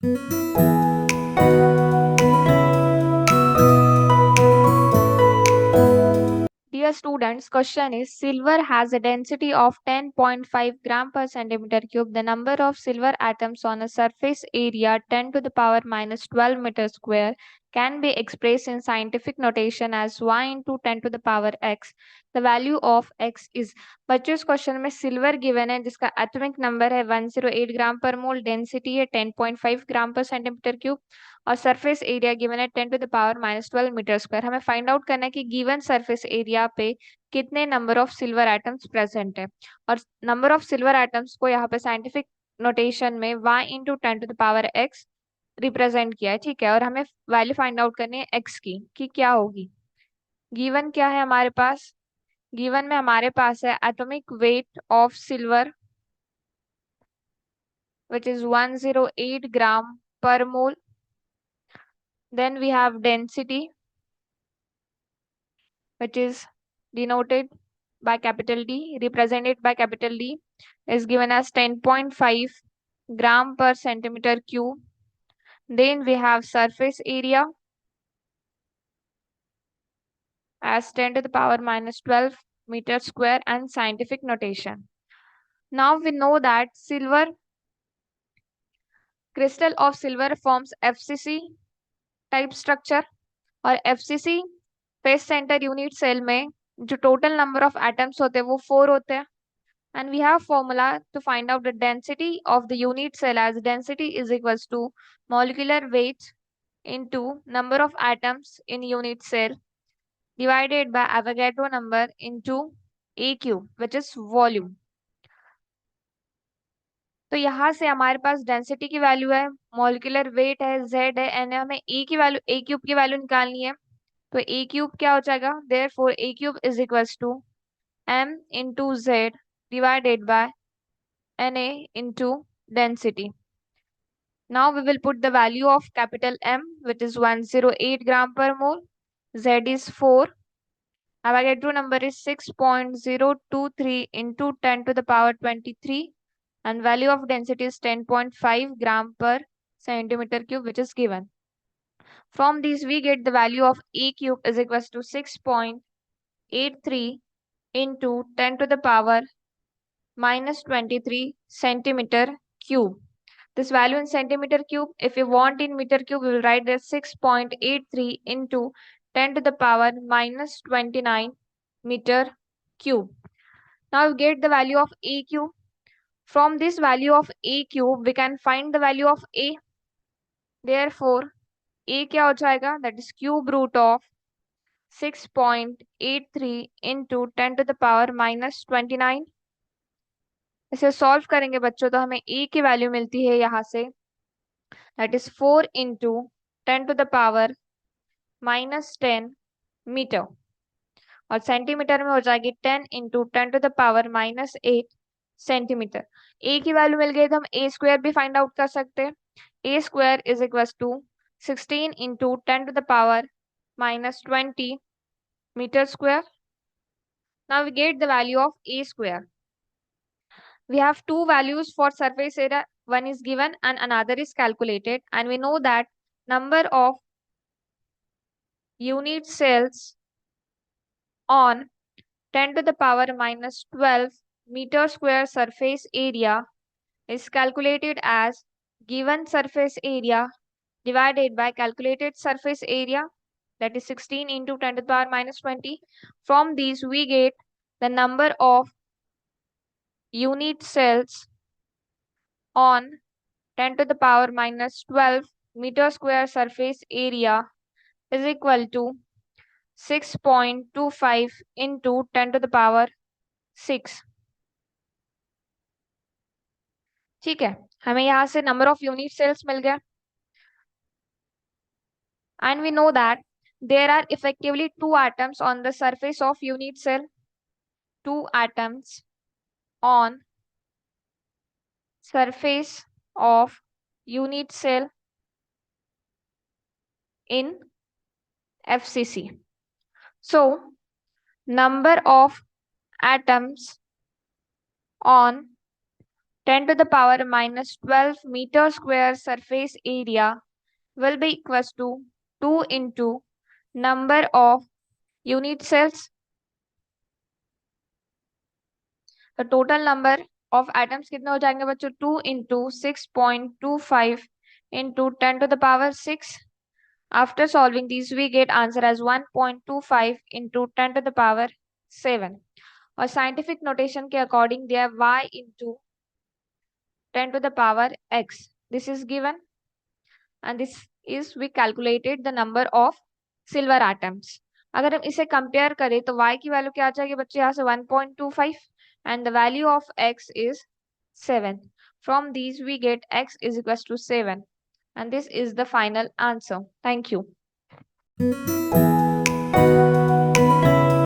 Dear students, question is silver has a density of 10.5 gram per centimeter cube. The number of silver atoms on a surface area 10 to the power minus 12 meter square can be expressed in scientific notation as y into 10 to the power x. The value of x is बच्चों इस question में silver given है जिसका atomic number है 108 ग्राम पर मोल, density है 10.5 gram per centimetre cube और surface area given है 10 to the power minus 12 metre square. हमें फाइंड आउट करना है कि गिवन सरफेस एरिया पे कितने number of silver atoms present है और नंबर ऑफ सिल्वर एटम्स को यहाँ पे साइंटिफिक नोटेशन में y into 10 to the power x represent किया है। ठीक है, और हमें वैल्यू फाइंड आउट करनी है x की कि क्या होगी। गिवन क्या है हमारे पास, गिवन में हमारे पास है atomic weight of silver which is 108 gram per mole. Then we have density which is denoted by capital D, represented by capital D, is given as 10.5 gram per centimeter cube. Then we have surface area as 10 to the power minus 12 meter square and scientific notation. Now we know that silver, crystal of silver forms FCC type structure और FCC face centre unit cell में जो total number of atoms होते हैं वो 4 होते हैं। And we have formula to find out the density of the unit cell as density is equals to molecular weight into number of atoms in unit cell divided by Avogadro number into A cube which is volume। तो यहाँ से हमारे पास density की value है, molecular weight है, Z है, N है, हमें E की वैल्यू A क्यूब की वैल्यू निकालनी है। तो A क्यूब क्या हो जाएगा, therefore A cube is equals to M into Z divided by Na into density. Now we will put the value of capital M which is 108 gram per mole. Z is 4. Avogadro number is 6.023 into 10 to the power 23 and value of density is 10.5 gram per centimeter cube which is given. From these we get the value of A cube is equals to 6.83 into 10 to the power minus 23 centimeter cube. This value in centimeter cube, if you want in meter cube, we will write that 6.83 into 10 to the power minus 29 meter cube. Now we get the value of A cube. From this value of A cube, we can find the value of A. Therefore, A क्या हो जाएगा? That is cube root of 6.83 into 10 to the power minus 29. इसे solve करेंगे बच्चों तो हमें A की value मिलती है यहाँ से, that is 4 into 10 to the power minus 10 metre और सेंटीमीटर में हो जाएगी 10 into 10 to the power minus 8 centimetre. A की वैल्यू मिल गई तो हम A स्क्वायर भी फाइंड आउट कर सकते हैं। A square is equal to 16 into 10 to the power minus 20 meter square. Now we get the value of A square. We have two values for surface area. One is given and another is calculated. And we know that number of unit cells on 10 to the power minus 12 meter square surface area is calculated as given surface area divided by calculated surface area, that is 16 into 10 to the power minus 20. From these we get the number of unit cells on 10 to the power minus 12 meter square surface area is equal to 6.25 into 10 to the power 6। ठीक है, हमें यहाँ से number of unit sales मिल गया। And we know that there are effectively two atoms on the surface of unit cell. Two atoms on surface of unit cell in FCC. So, number of atoms on 10 to the power minus 12 meter square surface area will be equals to 2 into number of unit cells. The total number of atoms कितने हो जाएंगे बच्चों? 2 into 6.25 into 10 to the power 6. After solving these, we get answer as 1.25 into 10 to the power 7. और scientific notation के according they are y into 10 to the power x. This is given, and this is we calculated the number of silver atoms. अगर हम इसे compare करें तो y की value क्या आ जाएगी बच्चे? यहाँ से 1.25 and the value of x is 7. From these we get x is equals to 7, and this is the final answer. Thank you.